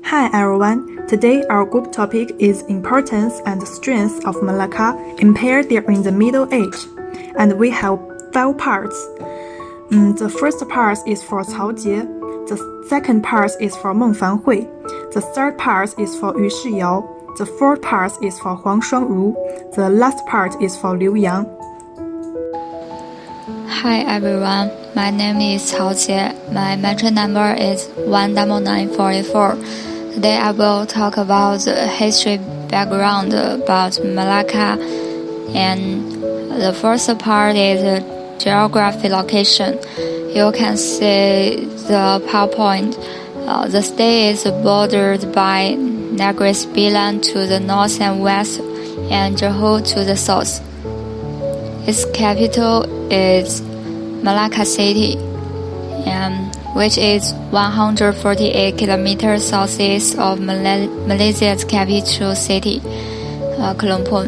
Hi everyone, today our group topic is importance and strengths of Malacca impaired during the Middle Age, and we have 5 parts. The first part is for Cao Jie, the second part is for Meng Fanhui, the third part is for Yu Shiyao, the fourth part is for Huang Shuangru, the last part is for Liu Yang. Hi everyone, my name is Cao Jie. My mention number is 19944. Today I will talk about the history background about Malacca, and the first part is the geography location. You can see the PowerPoint. The state is bordered by Negris Bilan to the north and west, and Johor to the south. Its capital is Malacca City, which is 148 kilometers southeast of Malaysia's capital city, Kuala Lumpur,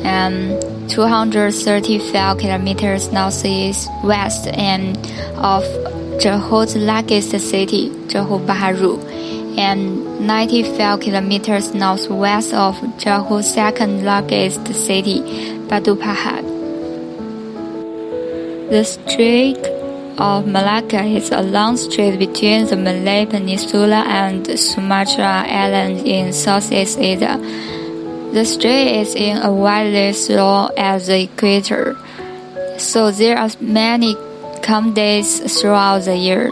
and 235 kilometers northeast west and of Johor's largest city, Johor Bahru, and 95 kilometers northwest of Johor's second largest city, Batu Pahat. The Strait of Malacca is a long strait between the Malay Peninsula and Sumatra Island in Southeast Asia. The strait is in a widely slow at the equator, so there are many calm days throughout the year.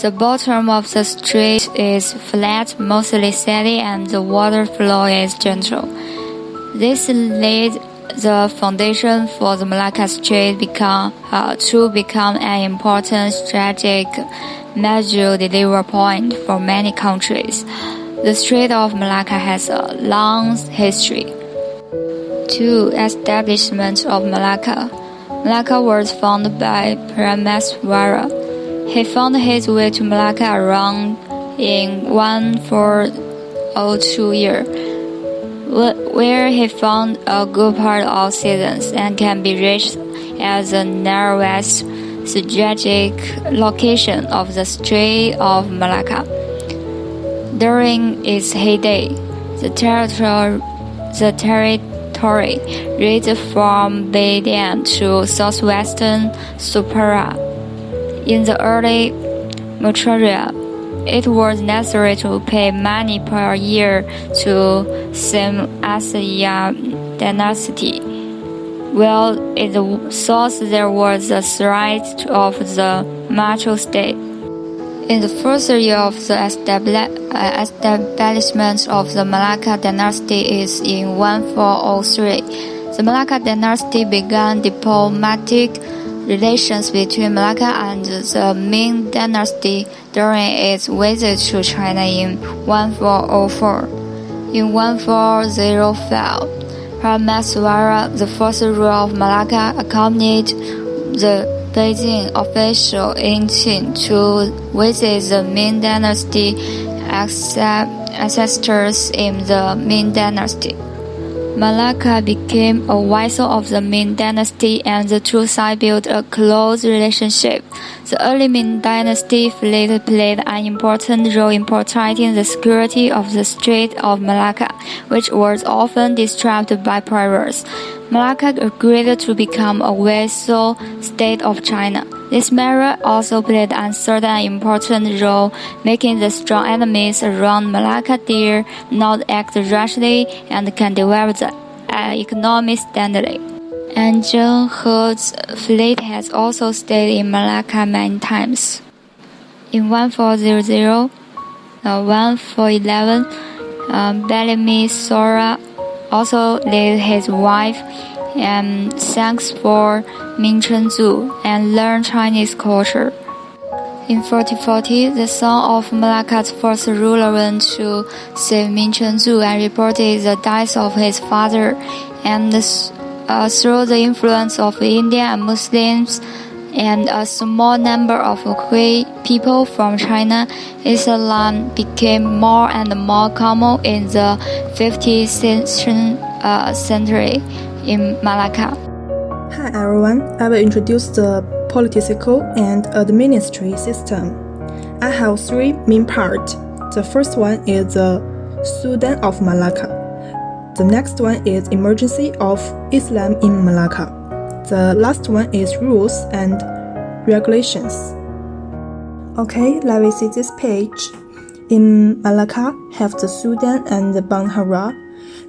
The bottom of the strait is flat, mostly sandy, and the water flow is gentle. This laid the foundation for the Malacca Strait to become an important strategic major delivery point for many countries. The Strait of Malacca has a long history. 2. Establishment of Malacca. Malacca was founded by Parameswara. He found his way to Malacca around in 1402 year, where he found a good part of seasons and can be reached as the narrowest strategic location of the Strait of Malacca. During its heyday, the territory reached from Beidian to southwestern Supara. In the early Maurya, it was necessary to pay money per year to Asya dynasty. While in the south there was the threat of the Macho state. In the first year of the establishment of the Malacca dynasty is in 1403. The Malacca dynasty began diplomatic relations between Malacca and the Ming dynasty during its visit to China in 1404. In 1405, Parameswara, the first ruler of Malacca, accompanied the Beijing official in Qin to visit the Ming dynasty ancestors in the Ming dynasty. Malacca became a vassal of the Ming dynasty, and the two sides built a close relationship. The early Ming dynasty fleet played an important role in protecting the security of the Strait of Malacca, which was often disturbed by pirates. Malacca agreed to become a vassal state of China. This measure also played a certain and important role, making the strong enemies around Malacca dare not act rashly and can develop the economy steadily. And Zheng He's fleet has also stayed in Malacca many times. In 1400, 1411, Bellamy Sora also led his wife and thanks for Ming Chenzhu and learned Chinese culture. In 1440, the son of Malacca's first ruler went to see Ming Chenzhu and reported the death of his father, and through the influence of Indian and Muslims and a small number of Hui people from China, Islam became more and more common in the 15th century in Malacca. Hi everyone, I will introduce the political and administrative system. I have 3 main parts. The first one is the Sultan of Malacca. The next one is Emergency of Islam in Malacca. The last one is Rules and Regulations. Okay, let me see this page. In Malacca, have the Sultan and the Banhara.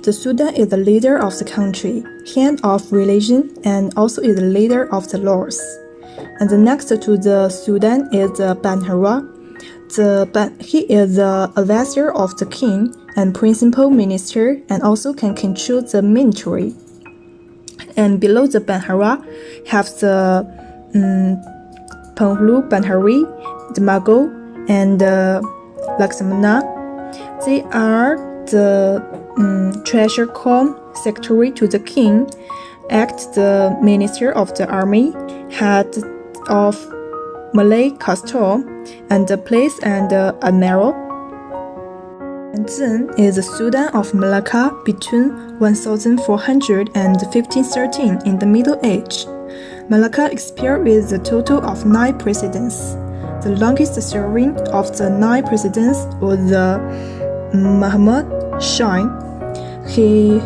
The Sultan is the leader of the country, hand of religion, and also is the leader of the laws. And the next to the Sultan is the Banhara. He is the advisor of the king and principal minister, and also can control the military. And below the Banhara have the Penghulu Banhari, the Mughal, and Lakshmana. They are the treasure com secretary to the king, act the minister of the army, head of Malay custom, and the place and the admiral. And then is the Sultan of Malacca between 1400 and 1513 in the Middle Age. Malacca experienced a total of 9 presidents. The longest serving of the 9 presidents was Muhammad Shah. He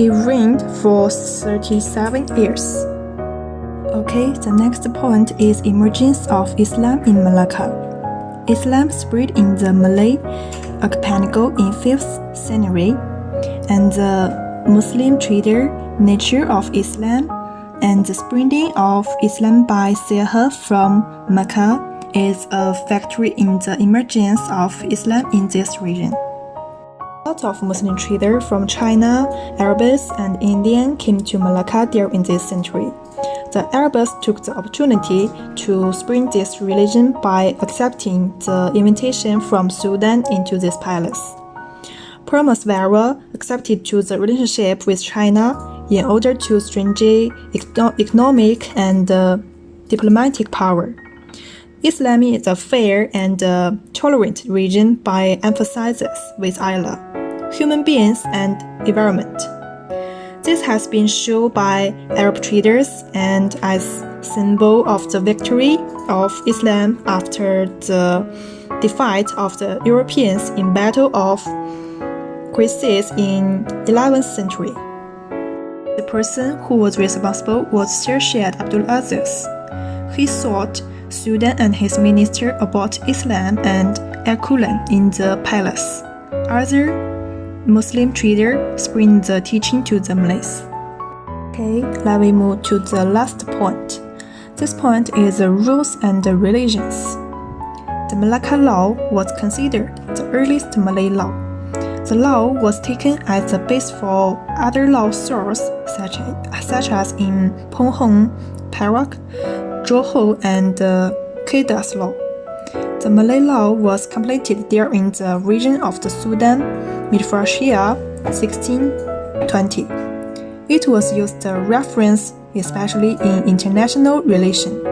reigned for 37 years. Okay, the next point is emergence of Islam in Malacca. Islam spread in the Malay archipelago in 5th century, and the Muslim trader nature of Islam and the spreading of Islam by Sahih from Mecca is a factor in the emergence of Islam in this region. A lot of Muslim traders from China, Arabs, and Indian came to Malacca during this century. The Arabs took the opportunity to spread this religion by accepting the invitation from Sultan into this palace. Promisvara accepted to the relationship with China in order to strengthen economic and diplomatic power. Islam is a fair and tolerant region by emphasizes with Allah, human beings, and environment. This has been shown by Arab traders and as symbol of the victory of Islam after the defeat of the Europeans in Battle of Crisis in 11th century. The person who was responsible was Shirshad Abdul Aziz. He sought Sultan and his minister about Islam and Al-Quran in the palace. Other Muslim traders spread the teaching to the Malays. Okay, let me move to the last point. This point is the rules and the religions. The Malacca law was considered the earliest Malay law. The law was taken as the base for other law sources such as in Penghung, Perak, Johor, and Kedah law. The Malay law was completed during the reign of the Sultan Midfarshia 1620. It was used as a reference especially in international relations,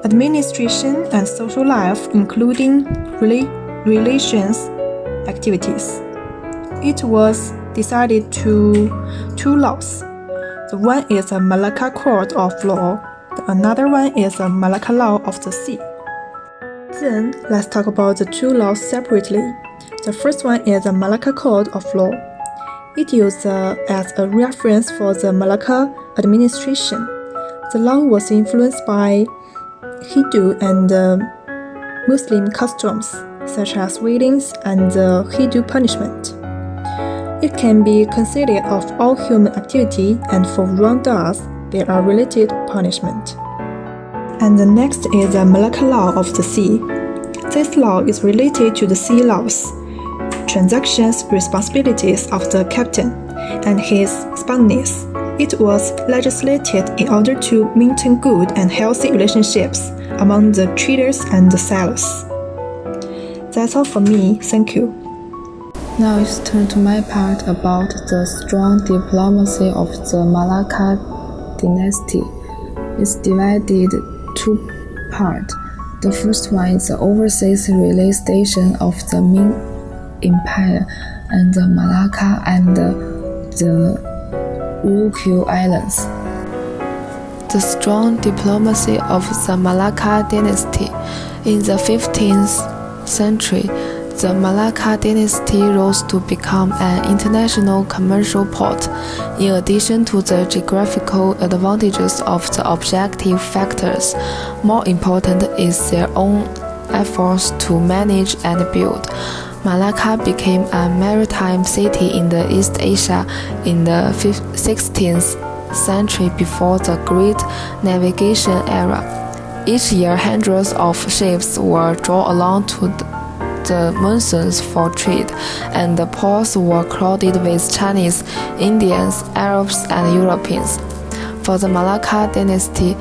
administration, and social life, including relations activities. It was decided to 2 laws. The one is a Malacca Court of Law, another one is a Malacca Law of the Sea. Then, let's talk about the 2 laws separately. The first one is the Malacca Code of Law. It used as a reference for the Malacca administration. The law was influenced by Hindu and Muslim customs, such as weddings and Hindu punishment. It can be considered of all human activity, and for wrongdoers, there are related punishment. And the next is the Malacca Law of the Sea. This law is related to the sea laws, transactions, responsibilities of the captain, and his spouse. It was legislated in order to maintain good and healthy relationships among the traders and the sellers. That's all for me. Thank you. Now it's turn to my part about the strong diplomacy of the Malacca dynasty. It's divided 2 parts. The first one is the overseas relay station of the Ming Empire and the Malacca and the Ryukyu Islands. The strong diplomacy of the Malacca dynasty. In the 15th century, The Malacca dynasty rose to become an international commercial port. In addition to the geographical advantages of the objective factors, more important is their own efforts to manage and build. Malacca became a maritime city in the East Asia in the 16th century before the Great Navigation era. Each year, hundreds of ships were drawn along to the monsoons for trade, and the ports were crowded with Chinese, Indians, Arabs, and Europeans. For the Malacca dynasty,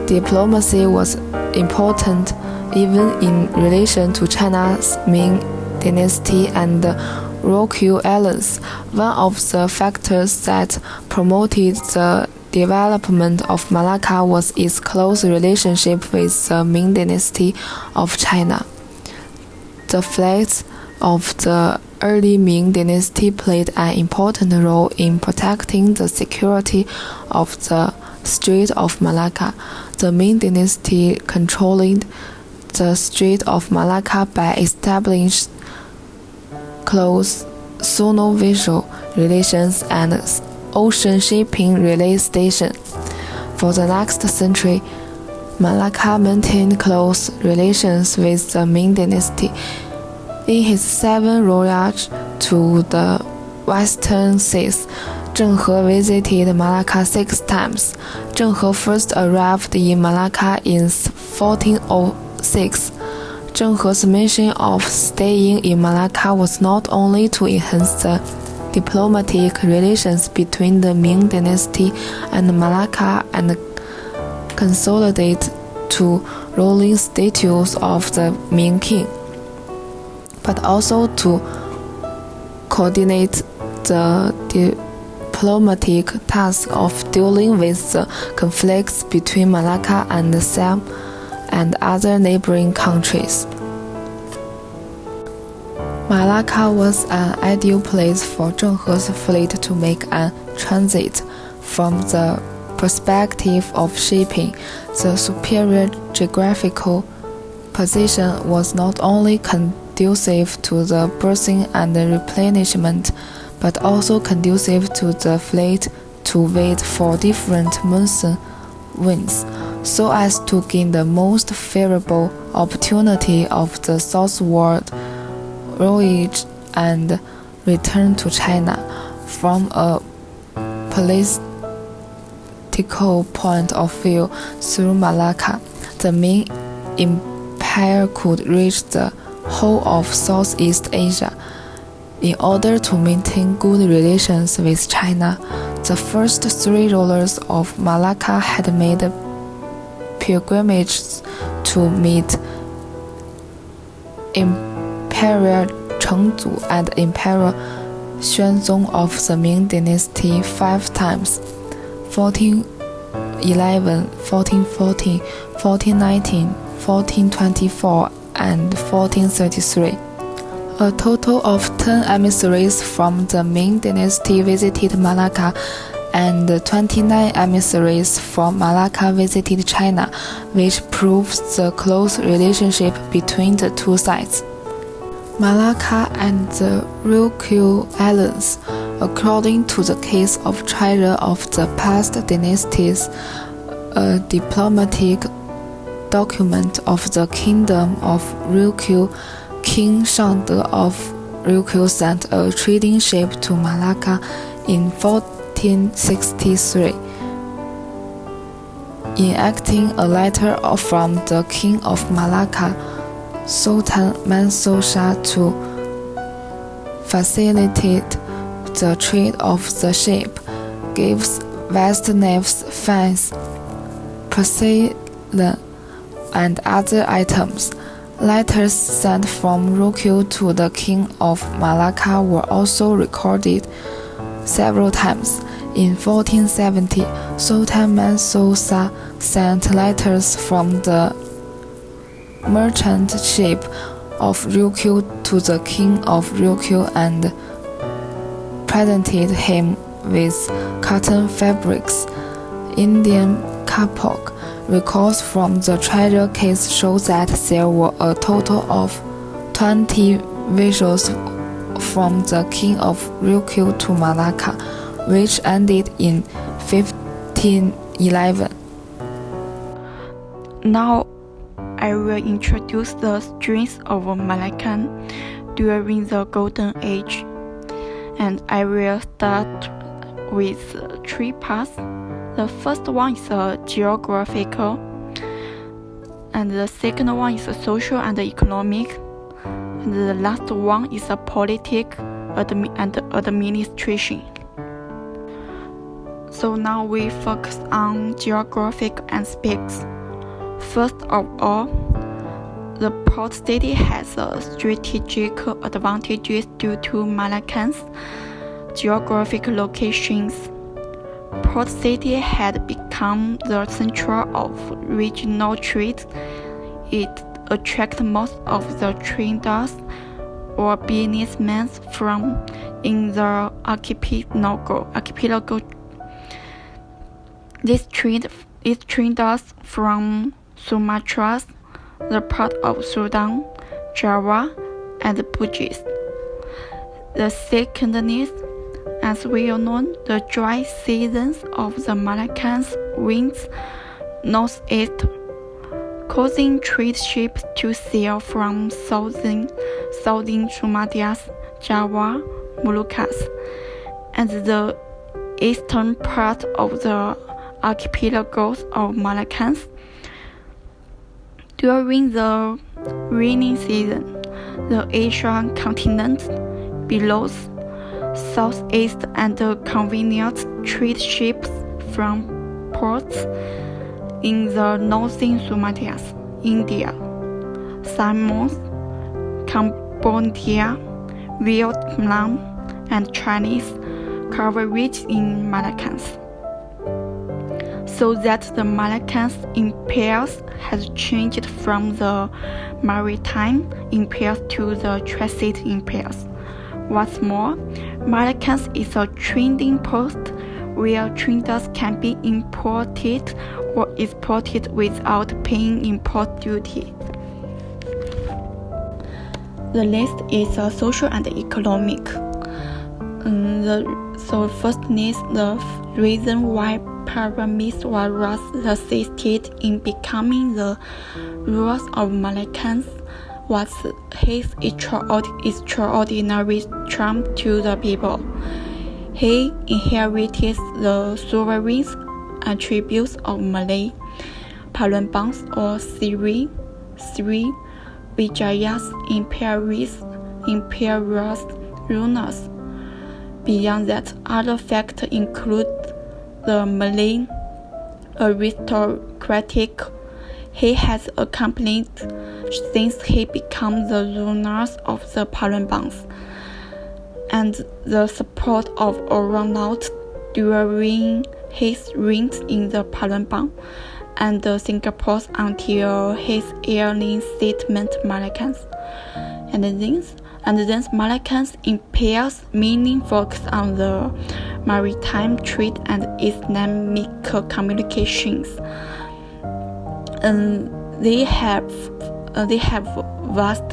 diplomacy was important even in relation to China's Ming dynasty and the Ryukyu Islands. One of the factors that promoted the development of Malacca was its close relationship with the Ming dynasty of China. The fleets of the early Ming dynasty played an important role in protecting the security of the Strait of Malacca. The Ming dynasty controlled the Strait of Malacca by establishing close sino-visual relations and ocean shipping relay station. For the next century, Malacca maintained close relations with the Ming dynasty. In his 7 voyages to the western seas, Zheng He visited Malacca 6 times. Zheng He first arrived in Malacca in 1406. Zheng He's mission of staying in Malacca was not only to enhance the diplomatic relations between the Ming dynasty and Malacca and consolidate two ruling statues of the Ming king, but also to coordinate the diplomatic task of dealing with the conflicts between Malacca and Siam and other neighboring countries. Malacca was an ideal place for Zheng He's fleet to make a transit. From the perspective of shipping, the superior geographical position was not only conducive to the berthing and replenishment, but also conducive to the fleet to wait for different monsoon winds, so as to gain the most favorable opportunity of the southward voyage and return to China. From a political point of view, through Malacca, the Ming Empire could reach the whole of Southeast Asia. In order to maintain good relations with China, the first 3 rulers of Malacca had made pilgrimages to meet Emperor Chengzu and Emperor Xuanzong of the Ming dynasty 5 times: 1411, 1414, 1419, 1424, and 1433. A total of 10 emissaries from the Ming dynasty visited Malacca, and 29 emissaries from Malacca visited China, which proves the close relationship between the two sides. Malacca and the Ryukyu Islands. According to the case of treasure of the past dynasties, a diplomatic document of the kingdom of Ryukyu, King Shangde of Ryukyu sent a trading ship to Malacca in 1463, enacting a letter from the King of Malacca, Sultan Mansur Shah, to facilitate the trade of the ship, gives vast naves, fans, porcelain, and other items. Letters sent from Ryukyu to the King of Malacca were also recorded several times. In 1470, Sultan Mansur Shah sent letters from the merchant ship of Ryukyu to the King of Ryukyu and presented him with cotton fabrics, Indian kapok. Records from the treasure case show that there were a total of 20 vessels from the King of Ryukyu to Malacca, which ended in 1511. Now, I will introduce the strengths of Malacca during the Golden Age, and I will start with 3 parts. The first one is geographical, and the second one is social and economic, and the last one is politics and administration. So now we focus on geographic aspects. First of all, the port city has strategic advantages due to Malacca's geographic locations. Port City had become the center of regional trade. It attracts most of the traders or businessmen from in the archipelago. These traders from Sumatra, the part of Sudan, Java, and Bugis. The second is, as we all know, the dry seasons of the Malaccan winds northeast, causing trade ships to sail from southern Sumatra, Java, Moluccas, and the eastern part of the archipelagos of Malacca. During the rainy season, the Asian continent belows southeast and convenient trade ships from ports in the northern Sumatra, India, Siamese, Cambodia, Vietnam, and Chinese coverage in Malacca. So that the Malaccan Empire has changed from the maritime empire to the transit empire. What's more, Malacca is a trading post where traders can be imported or exported without paying import duty. The next is social and economic. So first is the reason why pyramids were assisted in becoming the rulers of Malacca was his extraordinary charm to the people. He inherited the sovereign attributes of Malay Palembang or Sri Vijaya's imperial rulers. Beyond that, other factors include the Malay aristocratic he has accompanied since he became the ruler of the Palembangs, and the support of Ronald during his reign in the Palembang and Singapore until his early settlement Malacca. And then Malacca's empire's meaning focused on the maritime trade and Islamic communications. They have vast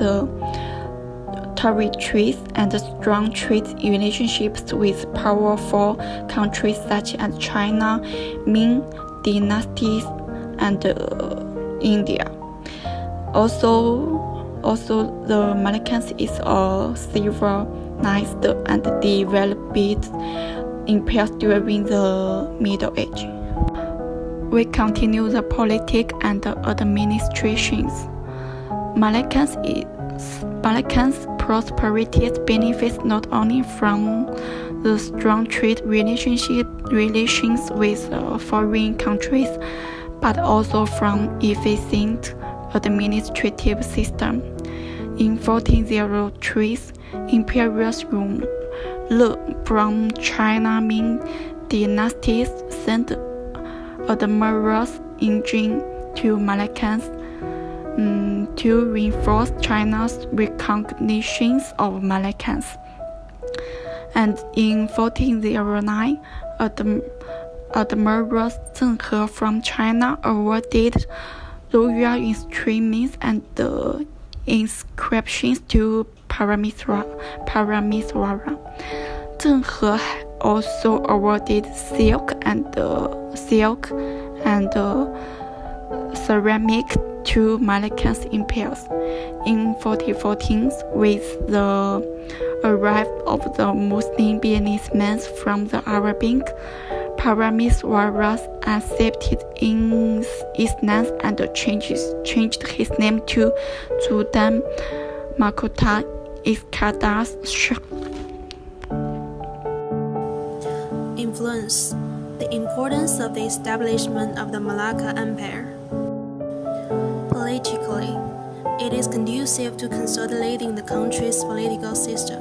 territories and strong trade relationships with powerful countries such as China, Ming dynasties, and India. Also, the Malacca is a civilized and developed empire during the Middle Age. We continue the politics and administrations. Malacca's prosperity benefits not only from the strong trade relations with foreign countries, but also from efficient administrative system. In 1403, Imperial rule from China Ming dynasty sent admirals to Malacca to reinforce China's recognition of Malacca. And in 1409, Admiral Zheng He from China awarded royal instruments and inscriptions to Parameswara. Zheng He also awarded silk and ceramic to Malaccan empires. In 1414, with the arrival of the Muslim businessmen from the Arabic, Parameswaras accepted Islam and changed his name to Sultan Mahkota Iskandar Shah. Influence: the importance of the establishment of the Malacca Empire. Politically, it is conducive to consolidating the country's political system,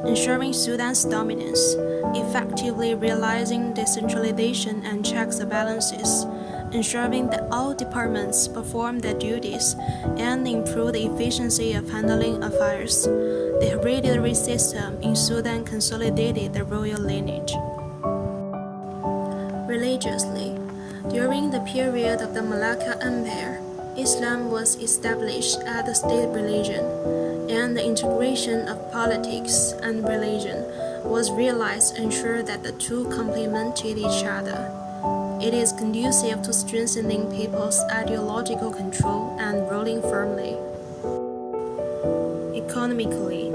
ensuring Sudan's dominance, effectively realizing decentralization and checks and balances, ensuring that all departments perform their duties, and improve the efficiency of handling affairs. The hereditary system in Sudan consolidated the royal lineage. Religiously, during the period of the Malacca Empire, Islam was established as the state religion, and the integration of politics and religion was realized to ensure that the two complemented each other. It is conducive to strengthening people's ideological control and ruling firmly. Economically,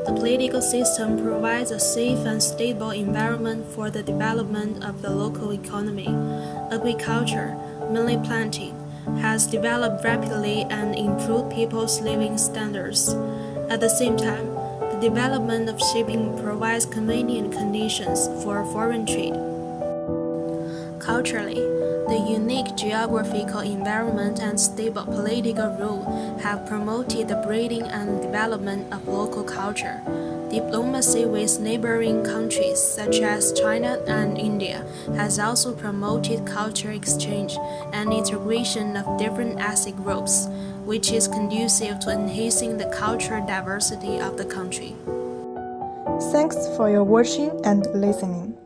the political system provides a safe and stable environment for the development of the local economy. Agriculture, mainly planting, has developed rapidly and improved people's living standards. At the same time, the development of shipping provides convenient conditions for foreign trade. Culturally, the unique geographical environment and stable political rule have promoted the breeding and development of local culture. Diplomacy with neighboring countries such as China and India has also promoted culture exchange and integration of different ethnic groups, which is conducive to enhancing the cultural diversity of the country. Thanks for your watching and listening.